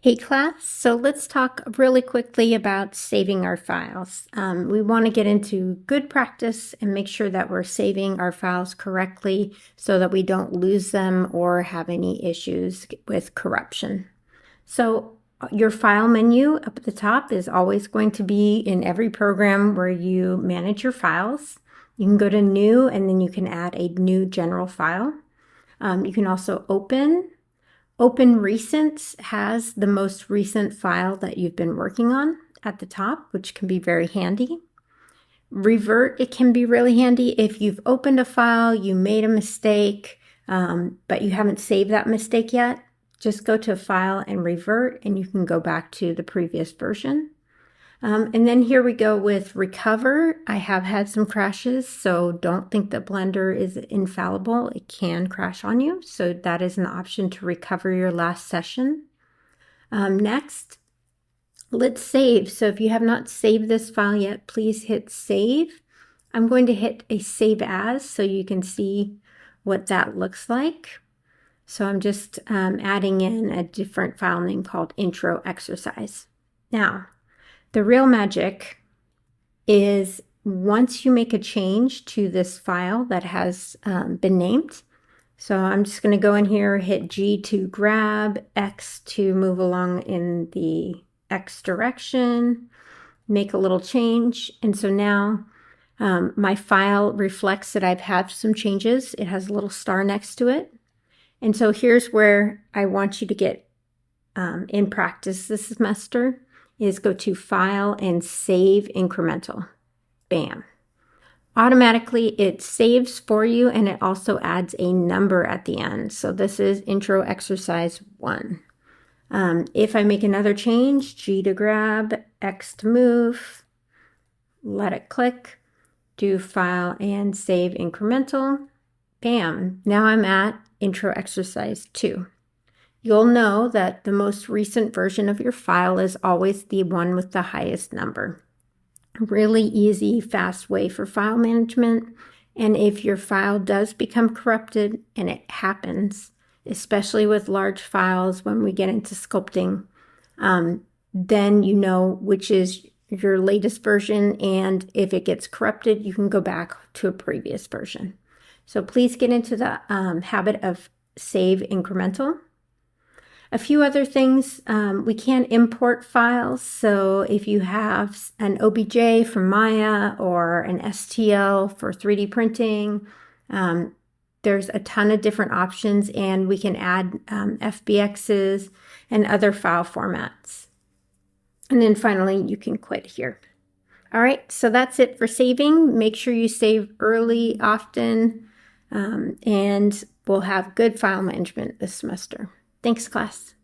Hey class, so let's talk really quickly about saving our files. We want to get into good practice and make sure that we're saving our files correctly so that we don't lose them or have any issues with corruption. So your file menu up at the top is always going to be in every program where you manage your files. You can go to New and then you can add a new general file. You can also Open Recent has the most recent file that you've been working on at the top, which can be very handy. Revert, it can be really handy if you've opened a file, you made a mistake, but you haven't saved that mistake yet. Just go to File and Revert, and you can go back to the previous version. And then here we go with Recover. I have had some crashes, so don't think that Blender is infallible. It can crash on you, so that is an option to recover your last session. Next, let's save. So if you have not saved this file yet, please hit Save. I'm going to hit a Save As so you can see what that looks like. So I'm just adding in a different file name called Intro Exercise. Now, the real magic is once you make a change to this file that has been named. So I'm just going to go in here, hit G to grab, X to move along in the X direction, make a little change. And so now my file reflects that I've had some changes. It has a little star next to it. And so here's where I want you to get in practice this semester. Is go to File and Save Incremental. Bam. Automatically it saves for you and it also adds a number at the end. So this is Intro Exercise 1. If I make another change, G to grab, X to move, let it click, do File and Save Incremental. Bam. Now I'm at Intro Exercise 2. You'll know that the most recent version of your file is always the one with the highest number. Really easy, fast way for file management. And if your file does become corrupted, and it happens, especially with large files when we get into sculpting, then you know which is your latest version. And if it gets corrupted, you can go back to a previous version. So please get into the habit of Save Incremental. A few other things, we can import files. So if you have an OBJ from Maya or an STL for 3D printing, there's a ton of different options and we can add FBXs and other file formats. And then finally, you can quit here. All right, so that's it for saving. Make sure you save early, often, and we'll have good file management this semester. Thanks, class.